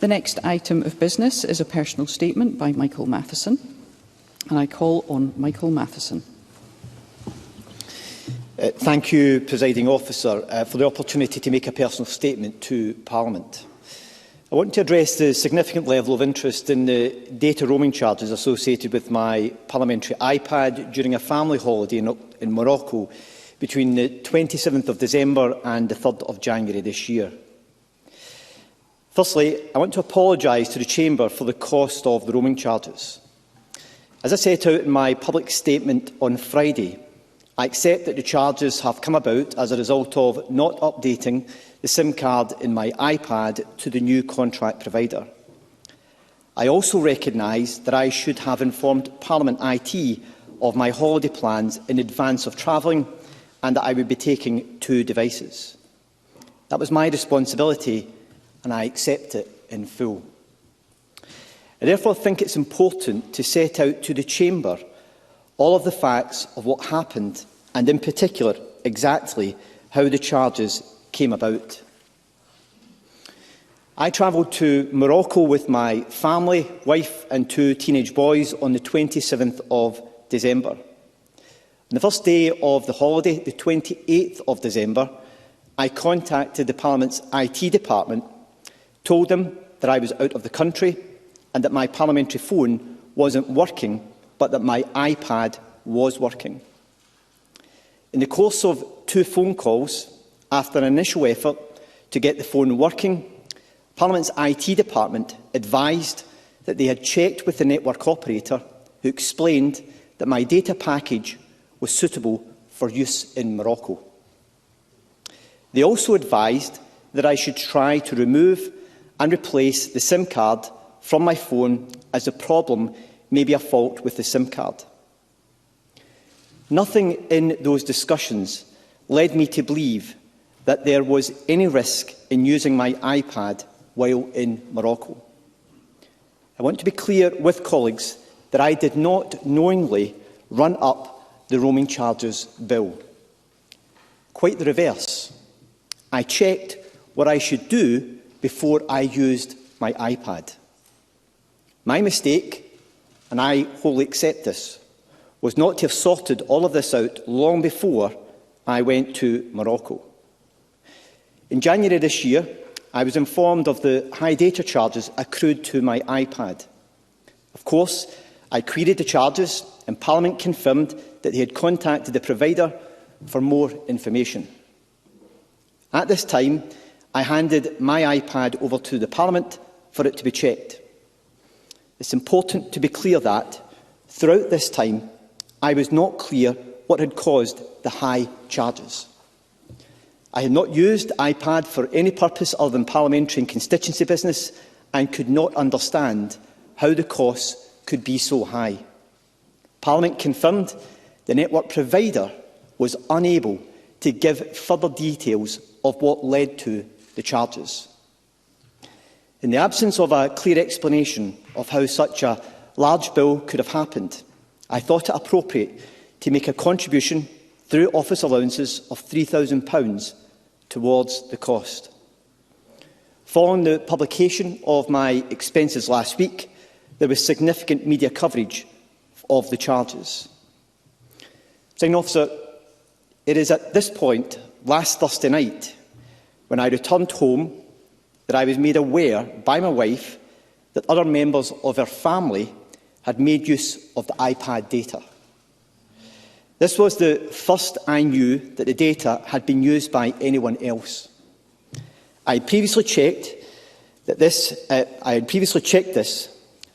The next item of business is a personal statement by Michael Matheson, and I call on Michael Matheson. Thank you, Presiding Officer, for the opportunity to make a personal statement to Parliament. I want to address the significant level of interest in the data roaming charges associated with my parliamentary iPad during a family holiday in Morocco between the 27th of December and the 3rd of January this year. Firstly, I want to apologise to the Chamber for the cost of the roaming charges. As I set out in my public statement on Friday, I accept that the charges have come about as a result of not updating the SIM card in my iPad to the new contract provider. I also recognise that I should have informed Parliament IT of my holiday plans in advance of travelling and that I would be taking 2 devices. That was my responsibility, and I accept it in full. I therefore think it's important to set out to the Chamber all of the facts of what happened and, in particular, exactly how the charges came about. I travelled to Morocco with my family, wife and 2 teenage boys on the 27th of December. On the first day of the holiday, the 28th of December, I contacted the Parliament's IT department, told them that I was out of the country and that my parliamentary phone wasn't working, but that my iPad was working. In the course of 2 phone calls, after an initial effort to get the phone working, Parliament's IT department advised that they had checked with the network operator, who explained that my data package was suitable for use in Morocco. They also advised that I should try to remove and replace the SIM card from my phone, as the problem may be a fault with the SIM card. Nothing in those discussions led me to believe that there was any risk in using my iPad while in Morocco. I want to be clear with colleagues that I did not knowingly run up the roaming charges bill. Quite the reverse. I checked what I should do before I used my iPad. My mistake, and I wholly accept this, was not to have sorted all of this out long before I went to Morocco. In January this year, I was informed of the high data charges accrued to my iPad. Of course, I queried the charges, and Parliament confirmed that they had contacted the provider for more information. At this time, I handed my iPad over to the Parliament for it to be checked. It's important to be clear that, throughout this time, I was not clear what had caused the high charges. I had not used iPad for any purpose other than parliamentary and constituency business, and could not understand how the costs could be so high. Parliament confirmed the network provider was unable to give further details of what led to the charges. In the absence of a clear explanation of how such a large bill could have happened, I thought it appropriate to make a contribution through office allowances of £3,000 towards the cost. Following the publication of my expenses last week, there was significant media coverage of the charges. Presiding Officer, it is at this point, last Thursday night, when I returned home, that I was made aware by my wife that other members of her family had made use of the iPad data. This was the first I knew that the data had been used by anyone else. I had previously checked this,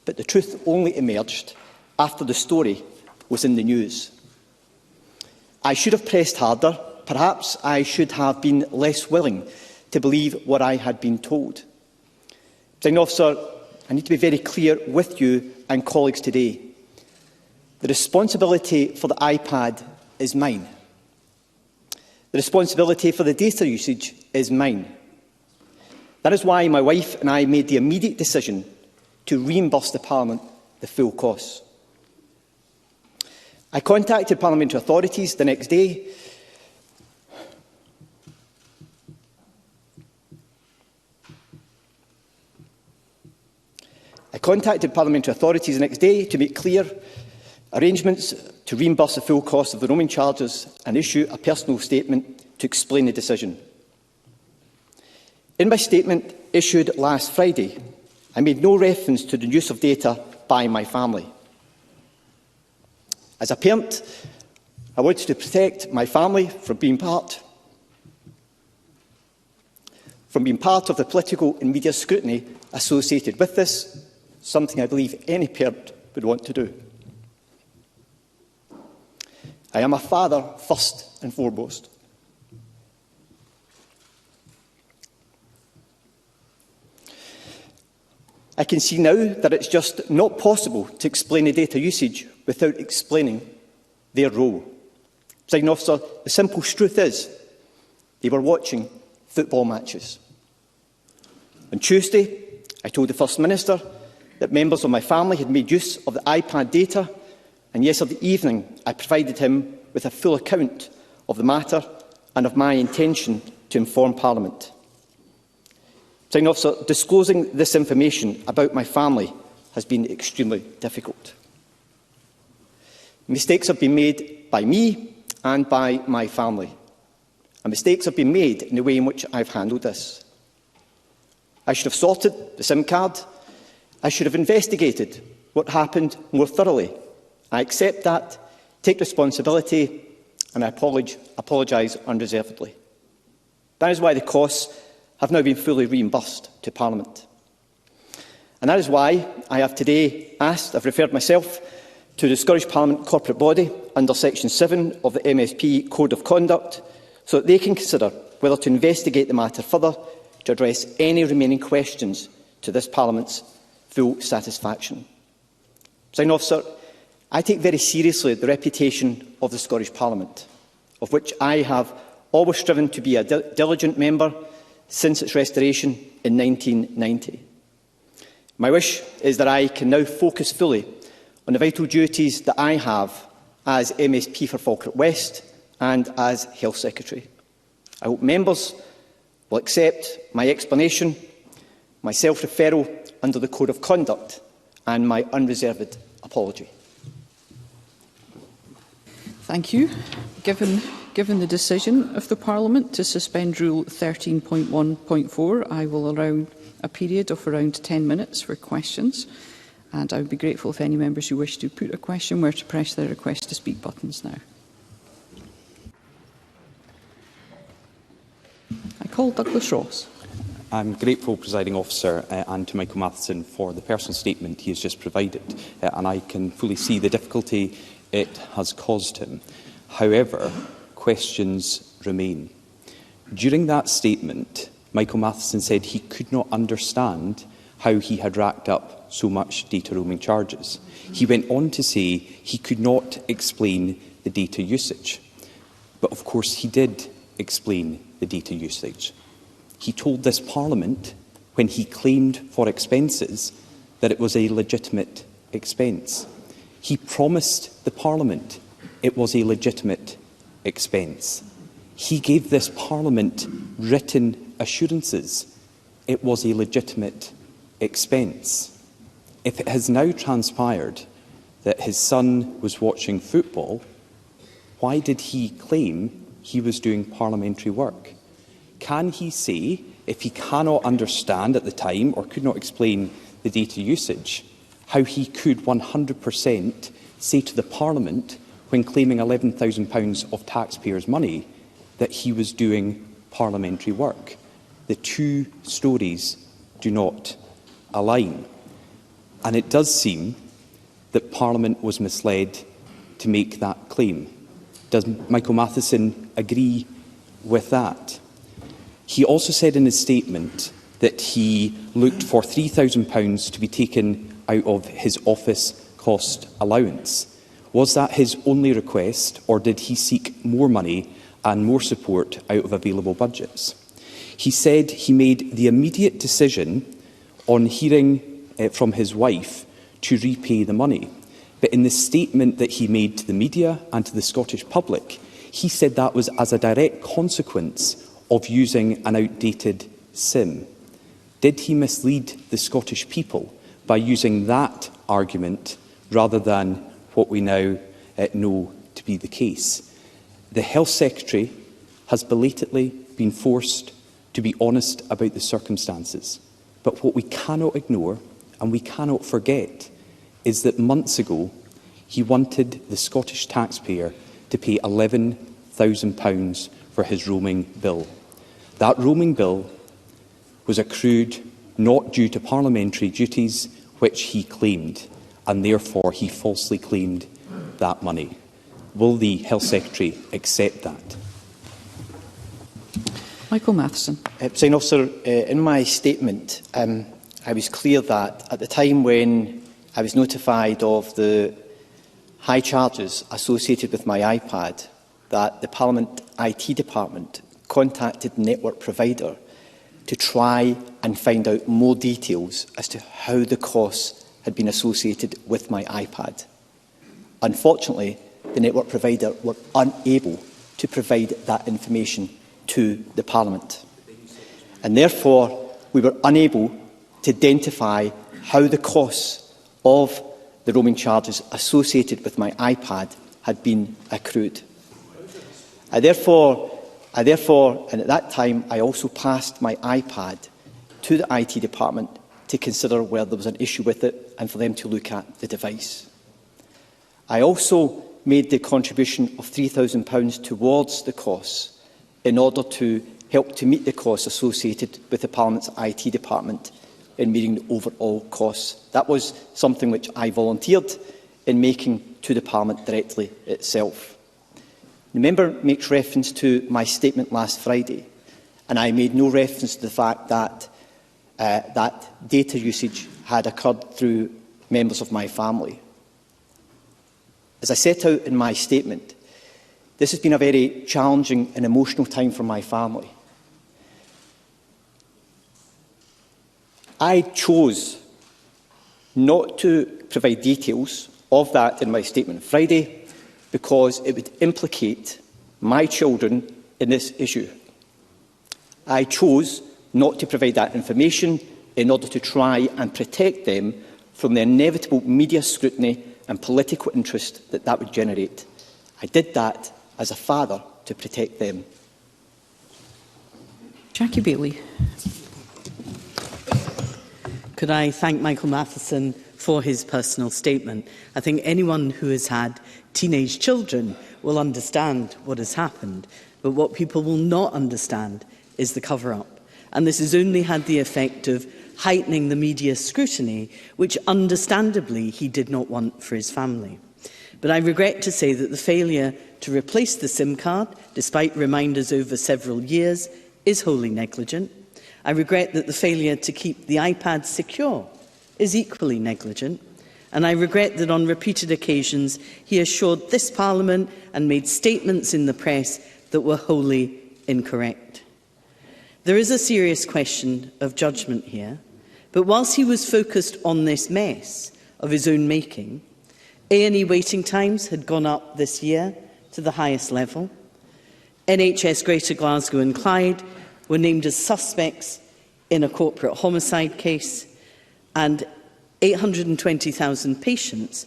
but the truth only emerged after the story was in the news. I should have pressed harder. Perhaps I should have been less willing to believe what I had been told. Presiding Officer, I need to be very clear with you and colleagues today. The responsibility for the iPad is mine. The responsibility for the data usage is mine. That is why my wife and I made the immediate decision to reimburse the Parliament the full costs. I contacted parliamentary authorities the next day I contacted parliamentary authorities the next day to make clear arrangements to reimburse the full cost of the roaming charges and issue a personal statement to explain the decision. In my statement issued last Friday, I made no reference to the use of data by my family. As a parent, I wanted to protect my family from being part of the political and media scrutiny associated with this, something I believe any parent would want to do. I am a father first and foremost. I can see now that it's just not possible to explain the data usage without explaining their role. Presiding Officer, the simple truth is they were watching football matches. On Tuesday, I told the First Minister that members of my family had made use of the iPad data, and yesterday evening I provided him with a full account of the matter and of my intention to inform Parliament. Presiding Officer, disclosing this information about my family has been extremely difficult. Mistakes have been made by me and by my family, and mistakes have been made in the way in which I've handled this. I should have sorted the SIM card. I should have investigated what happened more thoroughly. I accept that, take responsibility, and I apologise unreservedly. That is why the costs have now been fully reimbursed to Parliament. And that is why I have today I've referred myself to the Scottish Parliament corporate body under Section 7 of the MSP Code of Conduct, so that they can consider whether to investigate the matter further to address any remaining questions to this Parliament's full satisfaction. Presiding Officer, I take very seriously the reputation of the Scottish Parliament, of which I have always striven to be a diligent member since its restoration in 1990. My wish is that I can now focus fully on the vital duties that I have as MSP for Falkirk West and as Health Secretary. I hope members will accept my explanation, my self-referral under the Code of Conduct and my unreserved apology. Thank you. Given the decision of the Parliament to suspend Rule 13.1.4, I will allow a period of around 10 minutes for questions, and I would be grateful if any members who wish to put a question were to press their request to speak buttons now. I call Douglas Ross. I'm grateful, Presiding Officer, and to Michael Matheson for the personal statement he has just provided, and I can fully see the difficulty it has caused him. However, questions remain. During that statement, Michael Matheson said he could not understand how he had racked up so much data roaming charges. He went on to say he could not explain the data usage. But of course he did explain the data usage. He told this Parliament, when he claimed for expenses, that it was a legitimate expense. He promised the Parliament it was a legitimate expense. He gave this Parliament written assurances it was a legitimate expense. If it has now transpired that his son was watching football, why did he claim he was doing parliamentary work? Can he say, if he cannot understand at the time or could not explain the data usage, how he could 100% say to the Parliament, when claiming £11,000 of taxpayers' money, that he was doing parliamentary work? The two stories do not align. And it does seem that Parliament was misled to make that claim. Does Michael Matheson agree with that? He also said in his statement that he looked for £3,000 to be taken out of his office cost allowance. Was that his only request, or did he seek more money and more support out of available budgets? He said he made the immediate decision on hearing from his wife to repay the money. But in the statement that he made to the media and to the Scottish public, he said that was as a direct consequence of using an outdated SIM. Did he mislead the Scottish people by using that argument rather than what we now know to be the case. The Health Secretary has belatedly been forced to be honest about the circumstances. But what we cannot ignore and we cannot forget is that months ago he wanted the Scottish taxpayer to pay £11,000 for his roaming bill. That roaming bill was accrued not due to parliamentary duties which he claimed, and therefore he falsely claimed that money. Will the Health Secretary accept that? Michael Matheson. Presiding Officer, in my statement, I was clear that at the time when I was notified of the high charges associated with my iPad, that the Parliament IT department contacted the network provider to try and find out more details as to how the costs had been associated with my iPad. Unfortunately, the network provider were unable to provide that information to the Parliament. And therefore, we were unable to identify how the costs of the roaming charges associated with my iPad had been accrued. I therefore, and at that time, I also passed my iPad to the IT department to consider whether there was an issue with it and for them to look at the device. I also made the contribution of £3,000 towards the costs in order to help to meet the costs associated with the Parliament's IT department in meeting the overall costs. That was something which I volunteered in making to the Parliament directly itself. The member makes reference to my statement last Friday, and I made no reference to the fact that that data usage had occurred through members of my family. As I set out in my statement, this has been a very challenging and emotional time for my family. I chose not to provide details of that in my statement on Friday because it would implicate my children in this issue. I chose not to provide that information in order to try and protect them from the inevitable media scrutiny and political interest that would generate. I did that as a father to protect them. Jackie Bailey. Could I thank Michael Matheson for his personal statement? I think anyone who has had teenage children will understand what has happened, but what people will not understand is the cover-up. And this has only had the effect of heightening the media scrutiny, which understandably he did not want for his family. But I regret to say that the failure to replace the SIM card, despite reminders over several years, is wholly negligent. I regret that the failure to keep the iPad secure is equally negligent. And I regret that on repeated occasions he assured this Parliament and made statements in the press that were wholly incorrect. There is a serious question of judgment here, but whilst he was focused on this mess of his own making, A&E waiting times had gone up this year to the highest level. NHS Greater Glasgow and Clyde were named as suspects in a corporate homicide case, and 820,000 patients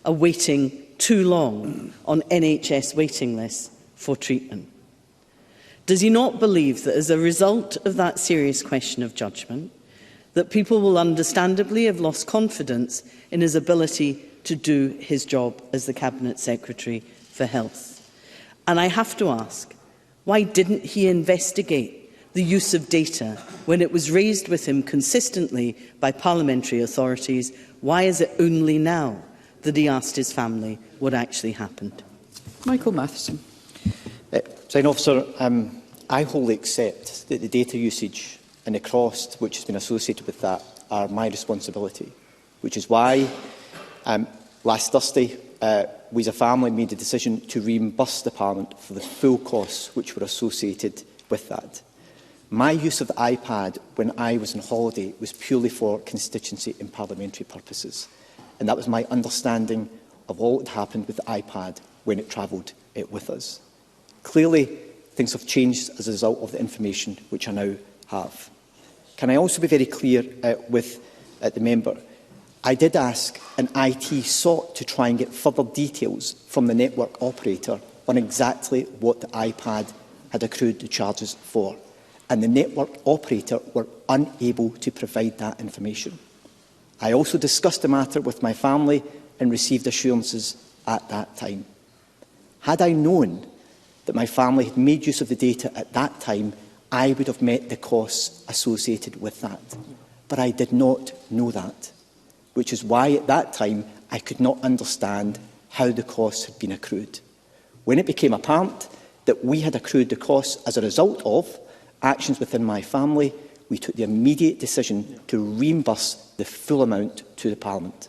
are waiting too long on NHS waiting lists for treatment. Does he not believe that as a result of that serious question of judgment, that people will understandably have lost confidence in his ability to do his job as the Cabinet Secretary for Health? And I have to ask, why didn't he investigate the use of data when it was raised with him consistently by parliamentary authorities? Why is it only now that he asked his family what actually happened? Michael Matheson. Presiding Officer, I wholly accept that the data usage and the cost which has been associated with that are my responsibility, which is why last Thursday we as a family made the decision to reimburse the Parliament for the full costs which were associated with that. My use of the iPad when I was on holiday was purely for constituency and parliamentary purposes, and that was my understanding of all that happened with the iPad when it travelled with us. Clearly, things have changed as a result of the information which I now have. Can I also be very clear with the member? I did ask, and IT sought to try and get further details from the network operator on exactly what the iPad had accrued the charges for, and the network operator were unable to provide that information. I also discussed the matter with my family and received assurances at that time. Had I known that my family had made use of the data at that time, I would have met the costs associated with that. But I did not know that, which is why at that time I could not understand how the costs had been accrued. When it became apparent that we had accrued the costs as a result of actions within my family, we took the immediate decision to reimburse the full amount to the Parliament.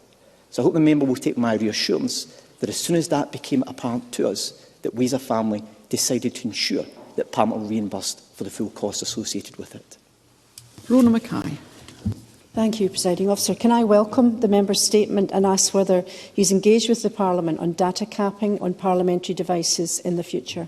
So I hope the member will take my reassurance that as soon as that became apparent to us, that we as a family decided to ensure that Parliament were reimbursed for the full costs associated with it. Rona Mackay. Thank you, Presiding Officer. Can I welcome the member's statement and ask whether he's engaged with the Parliament on data capping on parliamentary devices in the future?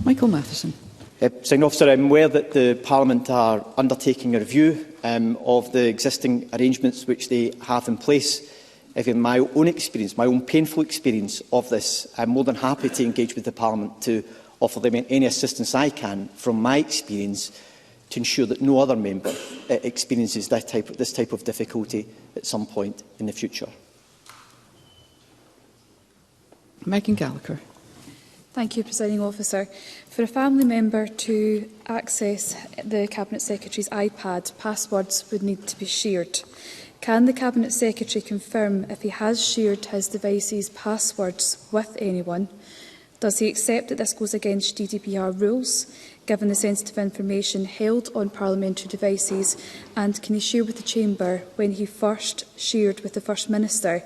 Michael Matheson. Presiding Officer, I am aware that the Parliament are undertaking a review of the existing arrangements which they have in place. In my own experience, my own painful experience of this, I'm more than happy to engage with the Parliament to offer them any assistance I can from my experience to ensure that no other member experiences this type of difficulty at some point in the future. Megan Gallagher. Thank you, Presiding Officer. For a family member to access the Cabinet Secretary's iPad, passwords would need to be shared. Can the Cabinet Secretary confirm if he has shared his device's passwords with anyone? Does he accept that this goes against GDPR rules, given the sensitive information held on parliamentary devices? And can he share with the Chamber when he first shared with the First Minister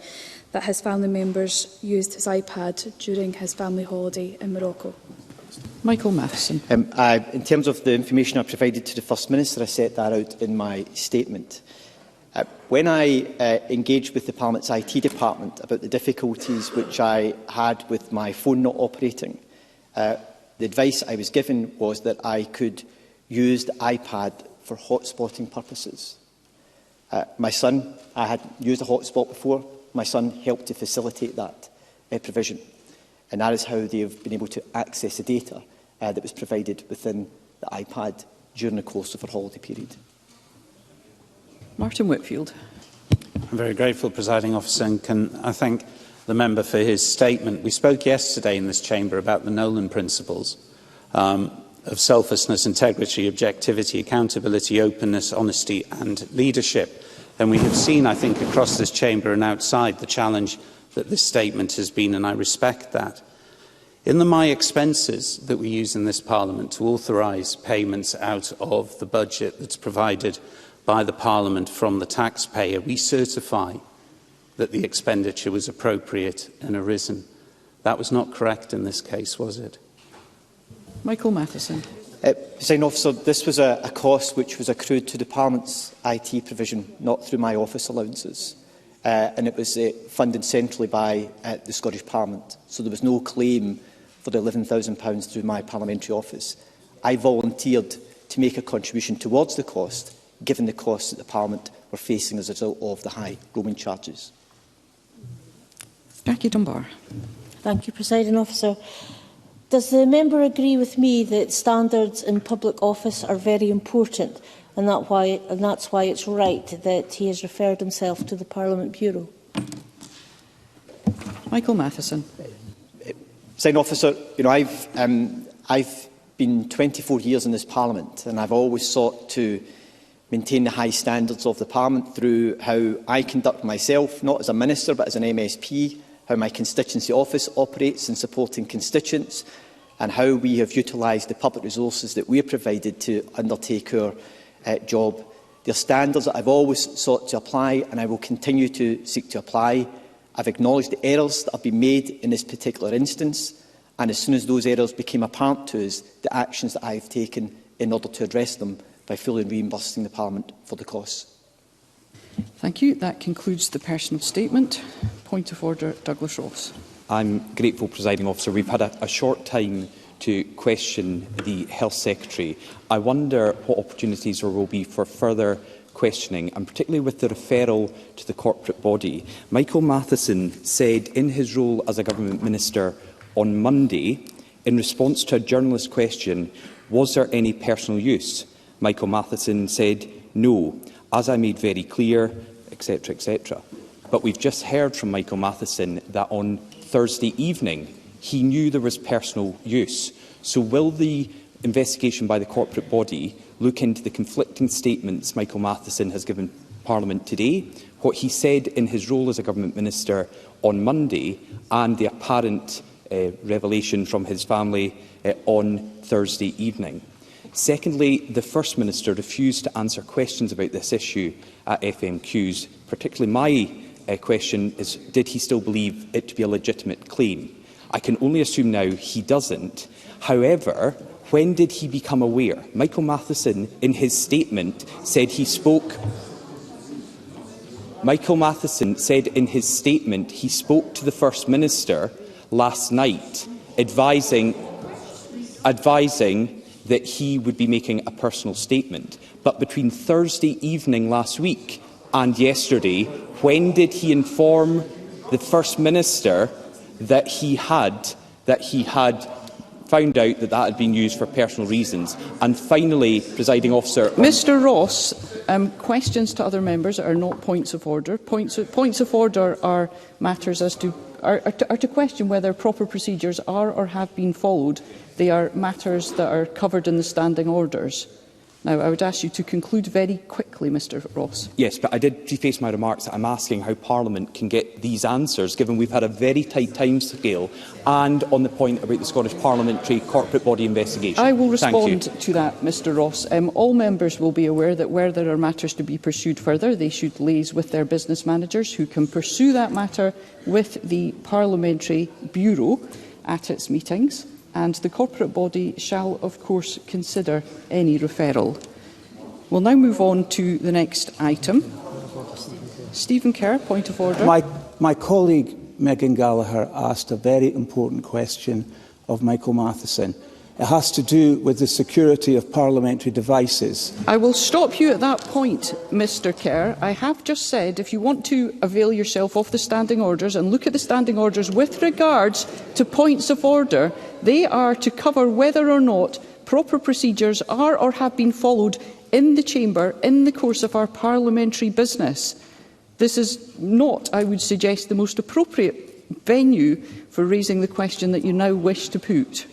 that his family members used his iPad during his family holiday in Morocco? Michael Matheson. In terms of the information I provided to the First Minister, I set that out in my statement. When I engaged with the Parliament's IT department about the difficulties which I had with my phone not operating, the advice I was given was that I could use the iPad for hotspotting purposes. My son, I had used a hotspot before. My son helped to facilitate that provision. And that is how they have been able to access the data that was provided within the iPad during the course of our holiday period. Martin Whitfield. I'm very grateful, Presiding Officer, and can I thank the member for his statement. We spoke yesterday in this chamber about the Nolan principles of selflessness, integrity, objectivity, accountability, openness, honesty and leadership. And we have seen, I think, across this chamber and outside the challenge that this statement has been, and I respect that. In the My Expenses that we use in this Parliament to authorise payments out of the budget that's provided by the Parliament from the taxpayer, we certify that the expenditure was appropriate and arisen. That was not correct in this case, was it? Michael Matheson. Presiding Officer, this was a cost which was accrued to the Parliament's IT provision, not through my office allowances. And it was funded centrally by the Scottish Parliament. So there was no claim for the £11,000 through my parliamentary office. I volunteered to make a contribution towards the cost, given the costs that the Parliament were facing as a result of the high roaming charges. Jackie Dunbar. Thank you, Presiding Officer. Does the member agree with me that standards in public office are very important and that's why it's right that he has referred himself to the Parliament Bureau? Michael Matheson. Presiding Officer, I've been 24 years in this Parliament and I've always sought to maintain the high standards of the Parliament through how I conduct myself, not as a Minister but as an MSP, how my constituency office operates in supporting constituents, and how we have utilised the public resources that we are provided to undertake our job. They are standards that I've always sought to apply and I will continue to seek to apply. I've acknowledged the errors that have been made in this particular instance, and as soon as those errors became apparent to us, the actions that I have taken in order to address them by fully reimbursing the Parliament for the costs. Thank you. That concludes the personal statement. Point of order, Douglas Ross. I'm grateful, Presiding Officer. We've had a short time to question the Health Secretary. I wonder what opportunities there will be for further questioning, and particularly with the referral to the corporate body, Michael Matheson said in his role as a government minister on Monday, in response to a journalist's question, was there any personal use? Michael Matheson said no, as I made very clear, etc., etc. But we've just heard from Michael Matheson that on Thursday evening he knew there was personal use. So will the investigation by the corporate body look into the conflicting statements Michael Matheson has given Parliament today, what he said in his role as a government minister on Monday, and the apparent revelation from his family on Thursday evening? Secondly, the First Minister refused to answer questions about this issue at FMQs. Particularly my question is, did he still believe it to be a legitimate claim? I can only assume now he doesn't. However, when did he become aware? Michael Matheson, in his statement, said he spoke... Michael Matheson said in his statement he spoke to the First Minister last night, advising that he would be making a personal statement. But between Thursday evening last week and yesterday, when did he inform the First Minister that he had found out that had been used for personal reasons? And finally, Presiding Officer... Mr Ross, questions to other members are not points of order. Points of order are matters as to are to question whether proper procedures are or have been followed. They are matters that are covered in the standing orders. Now, I would ask you to conclude very quickly, Mr Ross. Yes, but I did preface my remarks that I'm asking how Parliament can get these answers, given we've had a very tight timescale, and on the point about the Scottish Parliamentary Corporate Body investigation. I will respond to that, Mr Ross. All members will be aware that where there are matters to be pursued further, they should liaise with their business managers, who can pursue that matter with the Parliamentary Bureau at its meetings. And the corporate body shall, of course, consider any referral. We'll now move on to the next item. Stephen Kerr, point of order. My colleague Megan Gallagher asked a very important question of Michael Matheson. It has to do with the security of parliamentary devices. I will stop you at that point, Mr Kerr. I have just said if you want to avail yourself of the standing orders and look at the standing orders with regards to points of order, they are to cover whether or not proper procedures are or have been followed in the Chamber in the course of our parliamentary business. This is not, I would suggest, the most appropriate venue for raising the question that you now wish to put.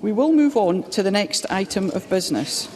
We will move on to the next item of business.